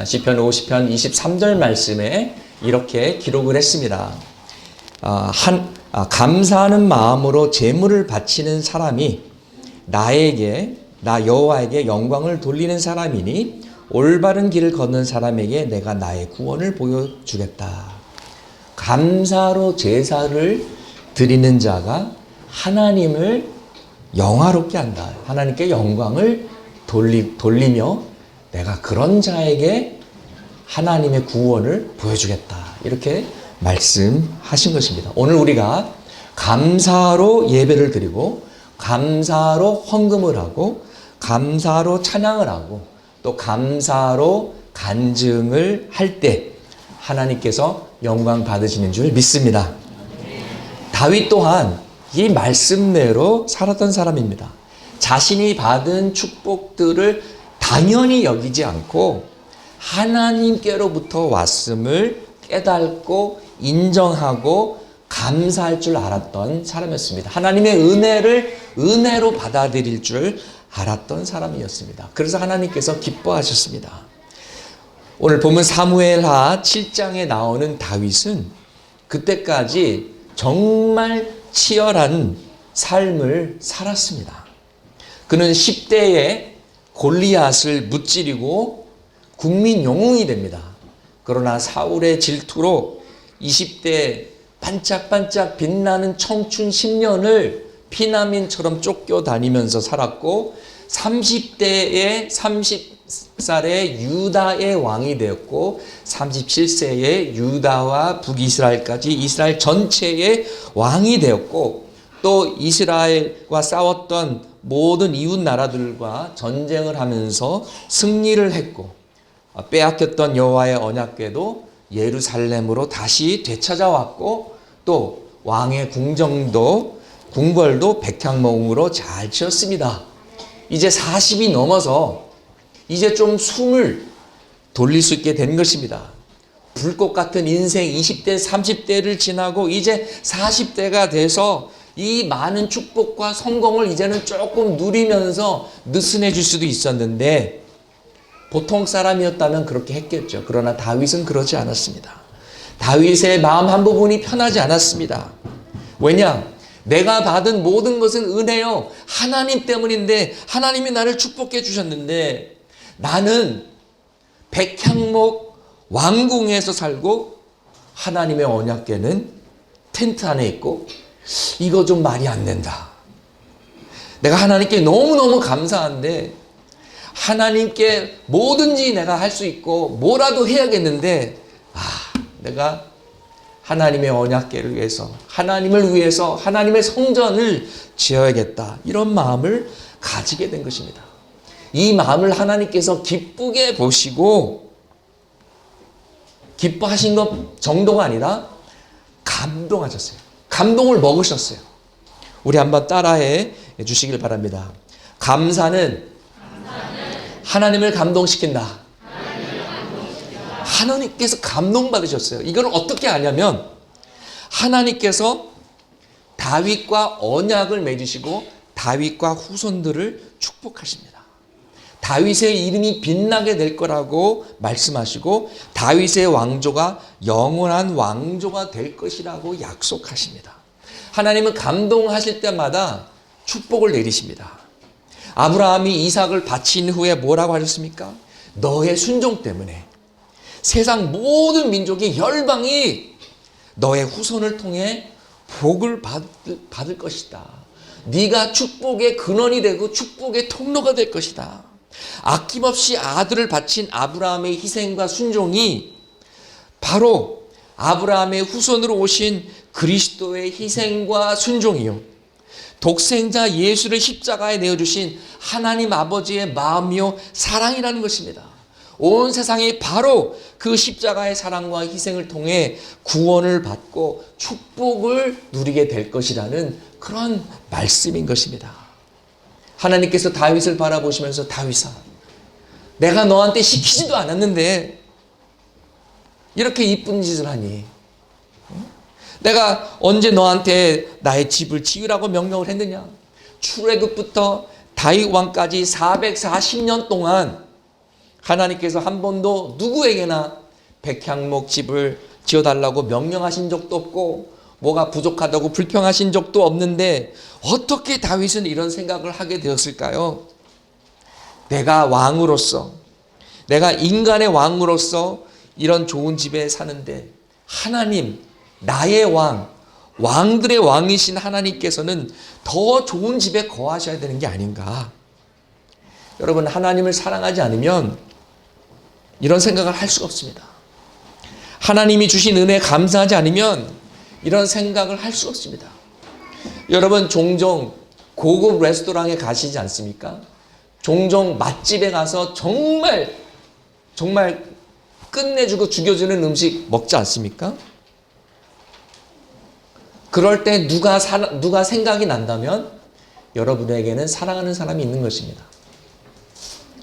시편 50편 23절 말씀에 이렇게 기록을 했습니다. 감사하는 마음으로 제물을 바치는 사람이 나 여호와에게 영광을 돌리는 사람이니 올바른 길을 걷는 사람에게 내가 나의 구원을 보여주겠다. 감사로 제사를 드리는 자가 하나님을 영화롭게 한다. 하나님께 영광을 돌리며 내가 그런 자에게 하나님의 구원을 보여주겠다. 이렇게 말씀하신 것입니다. 오늘 우리가 감사로 예배를 드리고 감사로 헌금을 하고 감사로 찬양을 하고 또 감사로 간증을 할 때 하나님께서 영광 받으시는 줄 믿습니다. 다윗 또한 이 말씀대로 살았던 사람입니다. 자신이 받은 축복들을 당연히 여기지 않고 하나님께로부터 왔음을 깨닫고 인정하고 감사할 줄 알았던 사람이었습니다. 하나님의 은혜를 은혜로 받아들일 줄 알았던 사람이었습니다. 그래서 하나님께서 기뻐하셨습니다. 오늘 보면 사무엘하 7장에 나오는 다윗은 그때까지 정말 치열한 삶을 살았습니다. 그는 10대에 골리앗을 무찌르고 국민 영웅이 됩니다. 그러나 사울의 질투로 20대 반짝반짝 빛나는 청춘 10년을 피난민처럼 쫓겨다니면서 살았고 30대에 30살에 유다의 왕이 되었고 37세에 유다와 북이스라엘까지 이스라엘 전체의 왕이 되었고 또 이스라엘과 싸웠던 모든 이웃 나라들과 전쟁을 하면서 승리를 했고 빼앗겼던 여호와의 언약궤도 예루살렘으로 다시 되찾아왔고 또 왕의 궁궐도 백향목으로 잘 지었습니다. 이제 40이 넘어서 이제 좀 숨을 돌릴 수 있게 된 것입니다. 불꽃 같은 인생 20대 30대를 지나고 이제 40대가 돼서 이 많은 축복과 성공을 이제는 조금 누리면서 느슨해질 수도 있었는데 보통 사람이었다면 그렇게 했겠죠. 그러나 다윗은 그러지 않았습니다. 다윗의 마음 한 부분이 편하지 않았습니다. 왜냐? 내가 받은 모든 것은 은혜요. 하나님 때문인데 하나님이 나를 축복해 주셨는데 나는 백향목 왕궁에서 살고 하나님의 언약궤는 텐트 안에 있고 이거 좀 말이 안 된다. 내가 하나님께 너무너무 감사한데 하나님께 뭐든지 내가 할 수 있고 뭐라도 해야겠는데 내가 하나님의 언약궤를 위해서 하나님을 위해서 하나님의 성전을 지어야겠다. 이런 마음을 가지게 된 것입니다. 이 마음을 하나님께서 기쁘게 보시고 기뻐하신 것 정도가 아니라 감동하셨어요. 감동을 먹으셨어요. 우리 한번 따라해 주시길 바랍니다. 감사는 하나님을 감동시킨다. 하나님께서 감동받으셨어요. 이걸 어떻게 아냐면 하나님께서 다윗과 언약을 맺으시고 다윗과 후손들을 축복하십니다. 다윗의 이름이 빛나게 될 거라고 말씀하시고 다윗의 왕조가 영원한 왕조가 될 것이라고 약속하십니다. 하나님은 감동하실 때마다 축복을 내리십니다. 아브라함이 이삭을 바친 후에 뭐라고 하셨습니까? 너의 순종 때문에 세상 모든 민족이 열방이 너의 후손을 통해 복을 받을 것이다. 네가 축복의 근원이 되고 축복의 통로가 될 것이다. 아낌없이 아들을 바친 아브라함의 희생과 순종이 바로 아브라함의 후손으로 오신 그리스도의 희생과 순종이요 독생자 예수를 십자가에 내어주신 하나님 아버지의 마음이요 사랑이라는 것입니다. 온 세상이 바로 그 십자가의 사랑과 희생을 통해 구원을 받고 축복을 누리게 될 것이라는 그런 말씀인 것입니다. 하나님께서 다윗을 바라보시면서 다윗아, 내가 너한테 시키지도 않았는데 이렇게 이쁜 짓을 하니? 내가 언제 너한테 나의 집을 지으라고 명령을 했느냐? 출애굽부터 다윗 왕까지 440년 동안 하나님께서 한 번도 누구에게나 백향목 집을 지어달라고 명령하신 적도 없고 뭐가 부족하다고 불평하신 적도 없는데 어떻게 다윗은 이런 생각을 하게 되었을까요? 내가 왕으로서, 내가 인간의 왕으로서 이런 좋은 집에 사는데 하나님, 나의 왕, 왕들의 왕이신 하나님께서는 더 좋은 집에 거하셔야 되는 게 아닌가. 여러분, 하나님을 사랑하지 않으면 이런 생각을 할 수가 없습니다. 하나님이 주신 은혜에 감사하지 않으면 이런 생각을 할 수가 없습니다. 여러분, 종종 고급 레스토랑에 가시지 않습니까? 종종 맛집에 가서 정말 끝내주고 죽여주는 음식 먹지 않습니까? 그럴 때 누가 생각이 난다면 여러분에게는 사랑하는 사람이 있는 것입니다.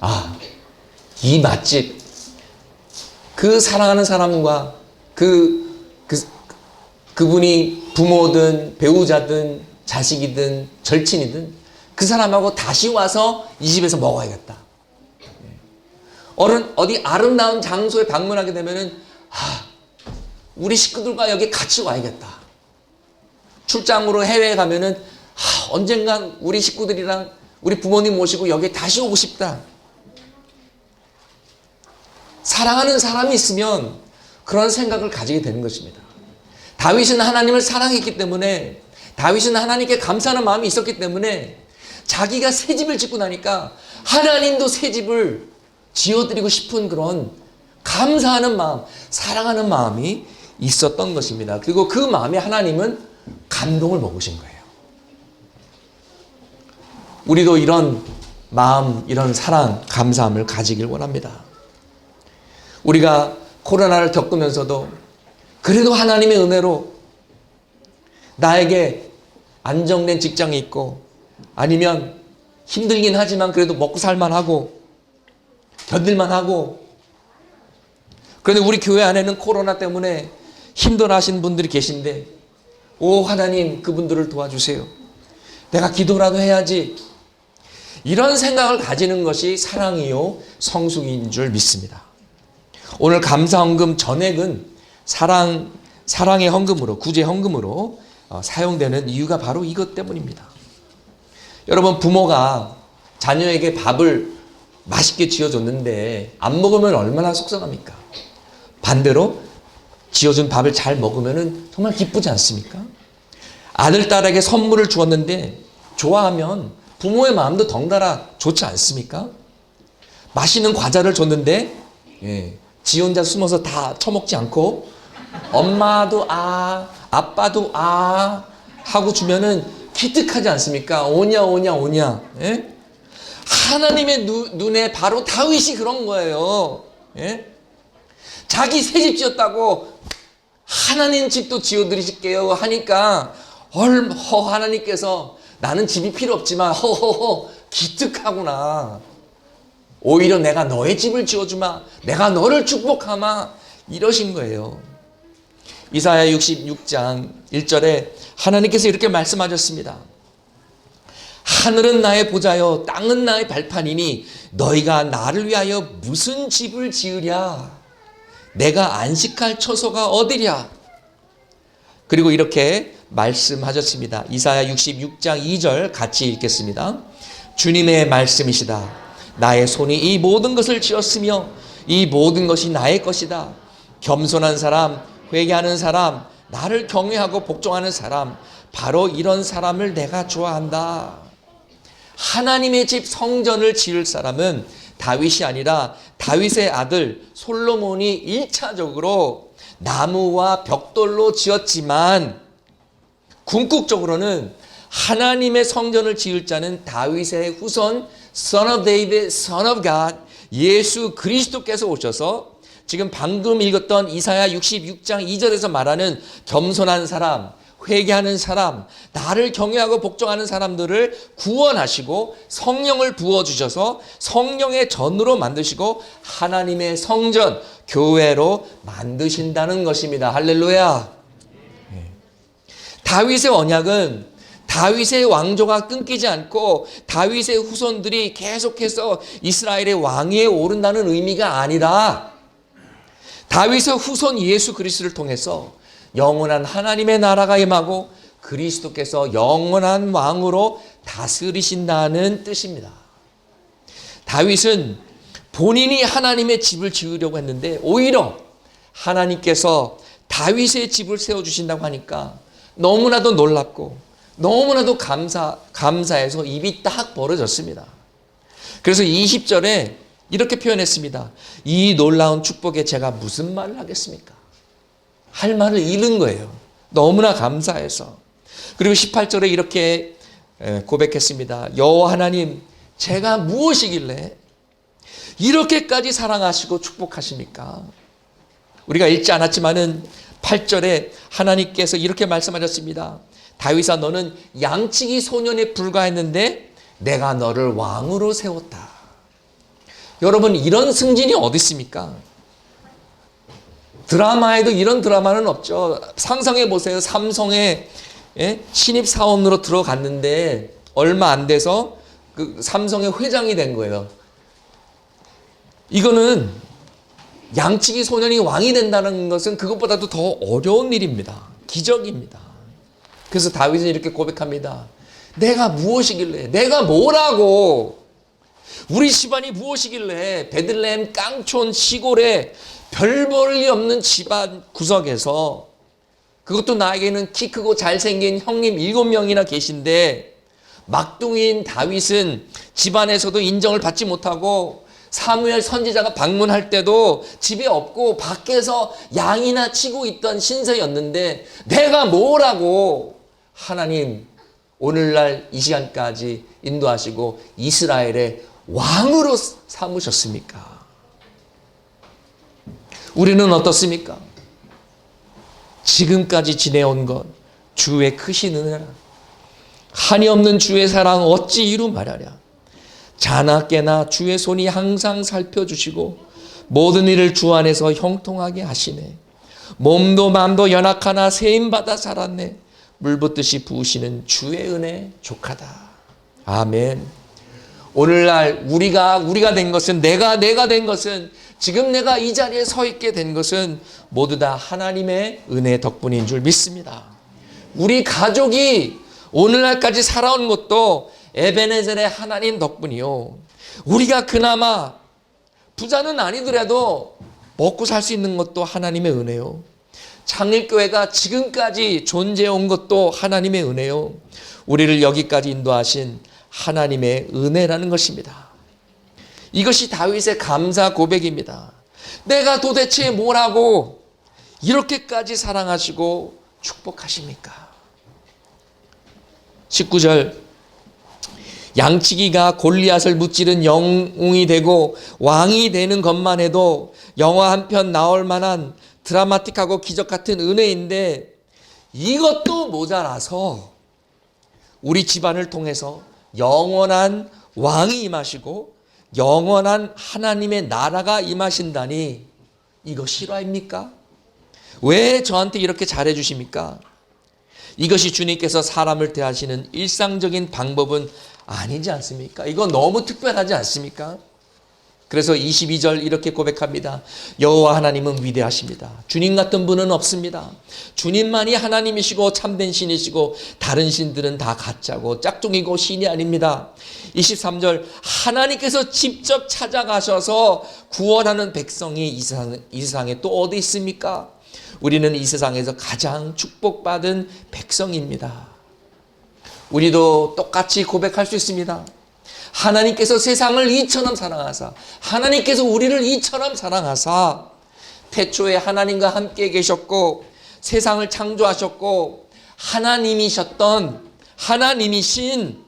아, 이 맛집, 그 사랑하는 사람과 그분이 부모든 배우자든 자식이든 절친이든 그 사람하고 다시 와서 이 집에서 먹어야겠다. 어디 아름다운 장소에 방문하게 되면은 우리 식구들과 여기 같이 와야겠다. 출장으로 해외에 가면은 언젠간 우리 식구들이랑 우리 부모님 모시고 여기에 다시 오고 싶다. 사랑하는 사람이 있으면 그런 생각을 가지게 되는 것입니다. 다윗은 하나님을 사랑했기 때문에, 다윗은 하나님께 감사하는 마음이 있었기 때문에 자기가 새 집을 짓고 나니까 하나님도 새 집을 지어드리고 싶은 그런 감사하는 마음, 사랑하는 마음이 있었던 것입니다. 그리고 그 마음에 하나님은 감동을 먹으신 거예요. 우리도 이런 마음, 이런 사랑, 감사함을 가지길 원합니다. 우리가 코로나를 겪으면서도 그래도 하나님의 은혜로 나에게 안정된 직장이 있고, 아니면 힘들긴 하지만 그래도 먹고 살만하고 견딜만하고, 그런데 우리 교회 안에는 코로나 때문에 힘들어하시는 분들이 계신데, 오 하나님, 그분들을 도와주세요. 내가 기도라도 해야지. 이런 생각을 가지는 것이 사랑이요 성숙인 줄 믿습니다. 오늘 감사헌금 전액은 사랑의 헌금으로, 구제 헌금으로 사용되는 이유가 바로 이것 때문입니다. 여러분, 부모가 자녀에게 밥을 맛있게 지어줬는데 안 먹으면 얼마나 속상합니까? 반대로 지어준 밥을 잘 먹으면 정말 기쁘지 않습니까? 아들, 딸에게 선물을 주었는데 좋아하면 부모의 마음도 덩달아 좋지 않습니까? 맛있는 과자를 줬는데 지 혼자 숨어서 다 처먹지 않고 엄마도 아빠도 하고 주면은 기특하지 않습니까? 오냐. 예? 하나님의 눈에 바로 다윗이 그런 거예요. 예? 자기 새 집 지었다고 하나님 집도 지어드리실게요 하니까 하나님께서 나는 집이 필요 없지만 기특하구나. 오히려 내가 너의 집을 지어주마. 내가 너를 축복하마. 이러신 거예요. 이사야 66장 1절에 하나님께서 이렇게 말씀하셨습니다. 하늘은 나의 보좌요 땅은 나의 발판이니 너희가 나를 위하여 무슨 집을 지으랴. 내가 안식할 처소가 어디랴. 그리고 이렇게 말씀하셨습니다. 이사야 66장 2절 같이 읽겠습니다. 주님의 말씀이시다. 나의 손이 이 모든 것을 지었으며 이 모든 것이 나의 것이다. 겸손한 사람, 회개하는 사람, 나를 경외하고 복종하는 사람, 바로 이런 사람을 내가 좋아한다. 하나님의 집 성전을 지을 사람은 다윗이 아니라 다윗의 아들 솔로몬이 1차적으로 나무와 벽돌로 지었지만, 궁극적으로는 하나님의 성전을 지을 자는 다윗의 후손 Son of David, Son of God, 예수 그리스도께서 오셔서 지금 방금 읽었던 이사야 66장 2절에서 말하는 겸손한 사람, 회개하는 사람, 나를 경외하고 복종하는 사람들을 구원하시고 성령을 부어주셔서 성령의 전으로 만드시고 하나님의 성전, 교회로 만드신다는 것입니다. 할렐루야. 다윗의 언약은 다윗의 왕조가 끊기지 않고 다윗의 후손들이 계속해서 이스라엘의 왕위에 오른다는 의미가 아니라 다윗의 후손 예수 그리스도를 통해서 영원한 하나님의 나라가 임하고 그리스도께서 영원한 왕으로 다스리신다는 뜻입니다. 다윗은 본인이 하나님의 집을 지으려고 했는데 오히려 하나님께서 다윗의 집을 세워주신다고 하니까 너무나도 놀랍고 너무나도 감사해서 입이 딱 벌어졌습니다. 그래서 20절에 이렇게 표현했습니다. 이 놀라운 축복에 제가 무슨 말을 하겠습니까? 할 말을 잃은 거예요. 너무나 감사해서. 그리고 18절에 이렇게 고백했습니다. 여호와 하나님, 제가 무엇이길래 이렇게까지 사랑하시고 축복하십니까? 우리가 읽지 않았지만은 8절에 하나님께서 이렇게 말씀하셨습니다. 다윗아, 너는 양치기 소년에 불과했는데 내가 너를 왕으로 세웠다. 여러분, 이런 승진이 어디 있습니까? 드라마에도 이런 드라마는 없죠. 상상해 보세요. 삼성에 신입 사원으로 들어갔는데 얼마 안 돼서 그 삼성의 회장이 된 거예요. 이거는 양치기 소년이 왕이 된다는 것은 그것보다도 더 어려운 일입니다. 기적입니다. 그래서 다윗은 이렇게 고백합니다. 내가 무엇이길래, 내가 뭐라고, 우리 집안이 무엇이길래 베들레헴 깡촌 시골에 별 볼일 없는 집안 구석에서, 그것도 나에게는 키 크고 잘생긴 형님 7명이나 계신데 막둥이인 다윗은 집안에서도 인정을 받지 못하고 사무엘 선지자가 방문할 때도 집에 없고 밖에서 양이나 치고 있던 신세였는데 내가 뭐라고 하나님 오늘날 이 시간까지 인도하시고 이스라엘의 왕으로 삼으셨습니까? 우리는 어떻습니까? 지금까지 지내온 것 주의 크신 은혜라. 한이 없는 주의 사랑 어찌 이루 말하랴. 자나깨나 주의 손이 항상 살펴주시고 모든 일을 주 안에서 형통하게 하시네. 몸도 마음도 연약하나 세임받아 살았네. 물 붓듯이 부으시는 주의 은혜 족하다. 아멘. 오늘날 우리가 된 것은, 내가 된 것은, 지금 내가 이 자리에 서 있게 된 것은 모두 다 하나님의 은혜 덕분인 줄 믿습니다. 우리 가족이 오늘날까지 살아온 것도 에베네셀의 하나님 덕분이요. 우리가 그나마 부자는 아니더라도 먹고 살 수 있는 것도 하나님의 은혜요. 창립교회가 지금까지 존재해온 것도 하나님의 은혜요. 우리를 여기까지 인도하신 하나님의 은혜라는 것입니다. 이것이 다윗의 감사 고백입니다. 내가 도대체 뭐라고 이렇게까지 사랑하시고 축복하십니까? 19절, 양치기가 골리앗을 무찌른 영웅이 되고 왕이 되는 것만 해도 영화 한 편 나올 만한 드라마틱하고 기적 같은 은혜인데 이것도 모자라서 우리 집안을 통해서 영원한 왕이 임하시고 영원한 하나님의 나라가 임하신다니 이거 실화입니까? 왜 저한테 이렇게 잘해 주십니까? 이것이 주님께서 사람을 대하시는 일상적인 방법은 아니지 않습니까? 이건 너무 특별하지 않습니까? 그래서 22절 이렇게 고백합니다. 여호와 하나님은 위대하십니다. 주님 같은 분은 없습니다. 주님만이 하나님이시고 참된 신이시고 다른 신들은 다 가짜고 짝퉁이고 신이 아닙니다. 23절, 하나님께서 직접 찾아가셔서 구원하는 백성이 이 세상에 또 어디 있습니까? 우리는 이 세상에서 가장 축복받은 백성입니다. 우리도 똑같이 고백할 수 있습니다. 하나님께서 세상을 이처럼 사랑하사, 하나님께서 우리를 이처럼 사랑하사, 태초에 하나님과 함께 계셨고 세상을 창조하셨고 하나님이신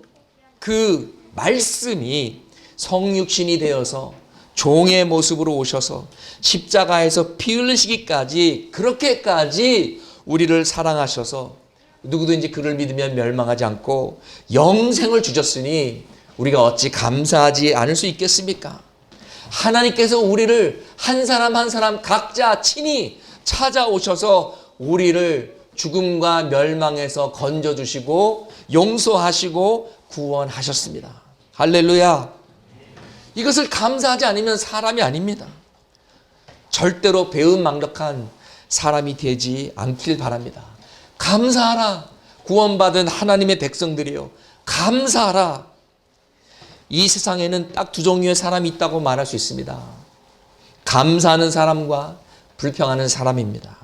그 말씀이 성육신이 되어서 종의 모습으로 오셔서 십자가에서 피 흘리시기까지, 그렇게까지 우리를 사랑하셔서 누구든지 그를 믿으면 멸망하지 않고 영생을 주셨으니 우리가 어찌 감사하지 않을 수 있겠습니까? 하나님께서 우리를 한 사람 한 사람 각자 친히 찾아오셔서 우리를 죽음과 멸망에서 건져주시고 용서하시고 구원하셨습니다. 할렐루야. 이것을 감사하지 않으면 사람이 아닙니다. 절대로 배은망덕한 사람이 되지 않길 바랍니다. 감사하라. 구원받은 하나님의 백성들이요, 감사하라. 이 세상에는 딱 두 종류의 사람이 있다고 말할 수 있습니다. 감사하는 사람과 불평하는 사람입니다.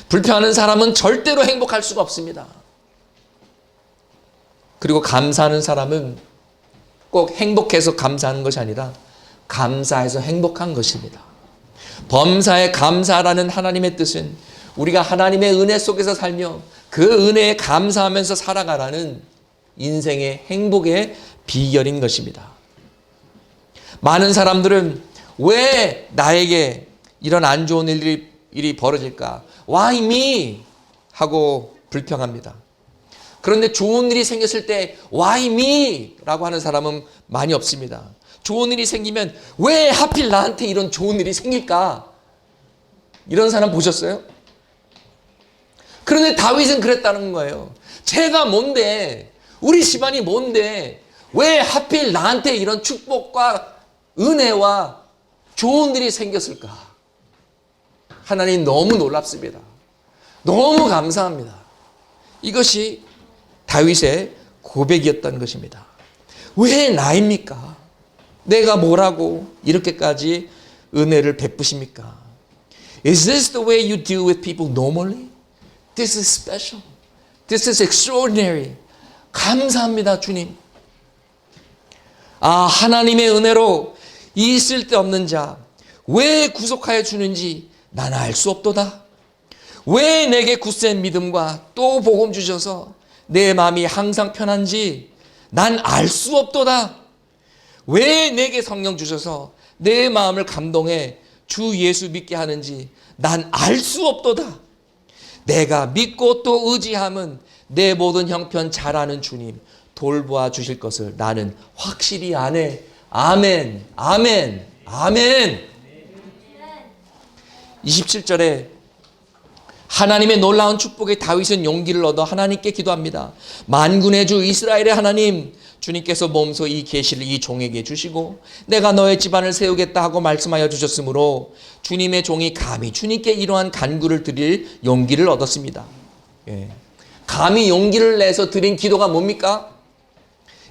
불평하는 사람은 절대로 행복할 수가 없습니다. 그리고 감사하는 사람은 꼭 행복해서 감사하는 것이 아니라 감사해서 행복한 것입니다. 범사에 감사라는 하나님의 뜻은 우리가 하나님의 은혜 속에서 살며 그 은혜에 감사하면서 살아가라는 인생의 행복의 비결인 것입니다. 많은 사람들은 왜 나에게 이런 안 좋은 일이 벌어질까? Why me? 하고 불평합니다. 그런데 좋은 일이 생겼을 때 Why me? 라고 하는 사람은 많이 없습니다. 좋은 일이 생기면 왜 하필 나한테 이런 좋은 일이 생길까? 이런 사람 보셨어요? 그런데 다윗은 그랬다는 거예요. 제가 뭔데, 우리 집안이 뭔데 왜 하필 나한테 이런 축복과 은혜와 좋은 일이 생겼을까? 하나님 너무 놀랍습니다. 너무 감사합니다. 이것이 다윗의 고백이었던 것입니다. 왜 나입니까? 내가 뭐라고 이렇게까지 은혜를 베푸십니까? Is this the way you deal with people normally? This is special. This is extraordinary. 감사합니다, 주님. 아, 하나님의 은혜로 이 쓸데없는 자 왜 구속하여 주는지 난 알 수 없도다. 왜 내게 굳센 믿음과 또 복음 주셔서 내 마음이 항상 편한지 난 알 수 없도다. 왜 내게 성령 주셔서 내 마음을 감동해 주 예수 믿게 하는지 난 알 수 없도다. 내가 믿고 또 의지함은 내 모든 형편 잘 아는 주님 돌보아 주실 것을 나는 확실히 아네. 아멘, 아멘, 아멘. 27절에 하나님의 놀라운 축복에 다윗은 용기를 얻어 하나님께 기도합니다. 만군의 주 이스라엘의 하나님, 주님께서 몸소 이 계시를 이 종에게 주시고 내가 너의 집안을 세우겠다 하고 말씀하여 주셨으므로 주님의 종이 감히 주님께 이러한 간구를 드릴 용기를 얻었습니다. 예. 감히 용기를 내서 드린 기도가 뭡니까?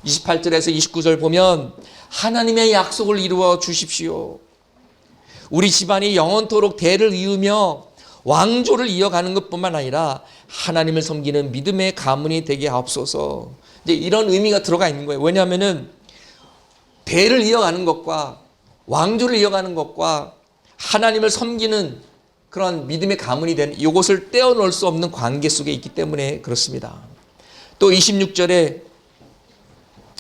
28절에서 29절 보면 하나님의 약속을 이루어 주십시오. 우리 집안이 영원토록 대를 이으며 왕조를 이어가는 것뿐만 아니라 하나님을 섬기는 믿음의 가문이 되게 하옵소서. 이제 이런 의미가 들어가 있는 거예요. 왜냐하면은 대를 이어가는 것과 왕조를 이어가는 것과 하나님을 섬기는 그런 믿음의 가문이 되는 이것을 떼어놓을 수 없는 관계 속에 있기 때문에 그렇습니다. 또 26절에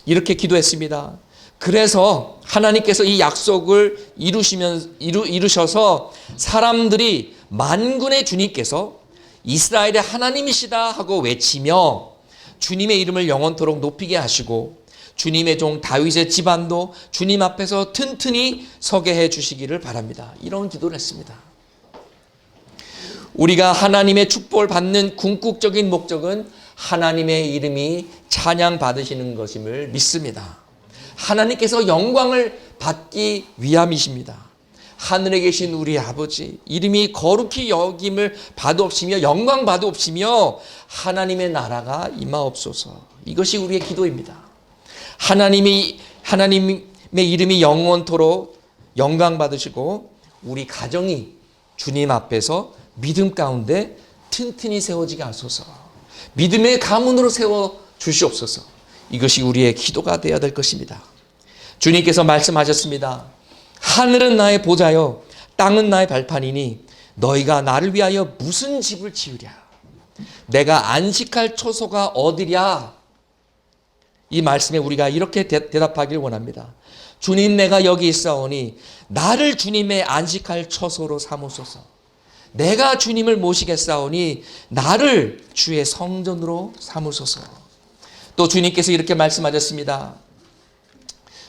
이렇게 기도했습니다. 그래서 하나님께서 이 약속을 이루셔서 사람들이 만군의 주님께서 이스라엘의 하나님이시다 하고 외치며 주님의 이름을 영원토록 높이게 하시고 주님의 종 다윗의 집안도 주님 앞에서 튼튼히 서게 해 주시기를 바랍니다. 이런 기도를 했습니다. 우리가 하나님의 축복을 받는 궁극적인 목적은 하나님의 이름이 찬양 받으시는 것임을 믿습니다. 하나님께서 영광을 받기 위함이십니다. 하늘에 계신 우리 아버지 이름이 거룩히 여김을 받으옵시며 영광 받으옵시며 하나님의 나라가 임하옵소서. 이것이 우리의 기도입니다. 하나님의 이름이 영원토록 영광 받으시고 우리 가정이 주님 앞에서 믿음 가운데 튼튼히 세워지게 하소서. 믿음의 가문으로 세워 주시옵소서. 이것이 우리의 기도가 되어야 될 것입니다. 주님께서 말씀하셨습니다. 하늘은 나의 보좌요 땅은 나의 발판이니 너희가 나를 위하여 무슨 집을 지으랴. 내가 안식할 처소가 어디랴. 이 말씀에 우리가 이렇게 대답하길 원합니다. 주님, 내가 여기 있사오니 나를 주님의 안식할 처소로 삼으소서. 내가 주님을 모시겠사오니 나를 주의 성전으로 삼으소서. 또 주님께서 이렇게 말씀하셨습니다.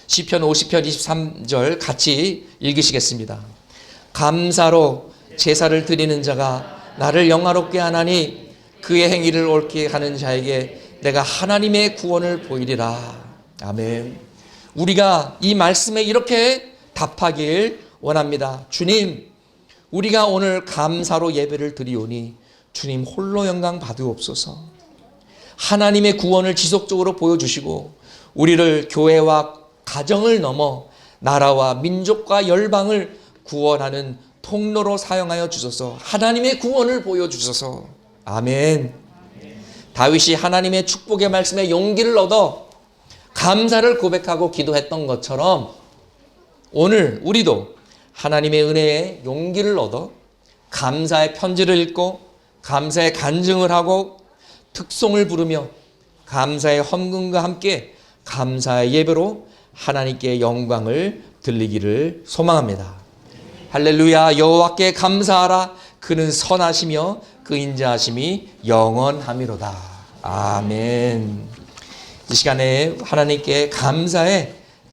시편 50편 23절 같이 읽으시겠습니다. 감사로 제사를 드리는 자가 나를 영화롭게 하나니 그의 행위를 옳게 하는 자에게 내가 하나님의 구원을 보이리라. 아멘. 우리가 이 말씀에 이렇게 답하길 원합니다. 주님, 우리가 오늘 감사로 예배를 드리오니 주님 홀로 영광 받으옵소서. 하나님의 구원을 지속적으로 보여주시고 우리를 교회와 가정을 넘어 나라와 민족과 열방을 구원하는 통로로 사용하여 주소서. 하나님의 구원을 보여주소서. 아멘. 다윗이 하나님의 축복의 말씀에 용기를 얻어 감사를 고백하고 기도했던 것처럼 오늘 우리도 하나님의 은혜에 용기를 얻어 감사의 편지를 읽고 감사의 간증을 하고 특송을 부르며 감사의 헌금과 함께 감사의 예배로 하나님께 영광을 돌리기를 소망합니다. 할렐루야. 여호와께 감사하라. 그는 선하시며 그 인자하심이 영원하미로다. 아멘. 이 시간에 하나님께 감사의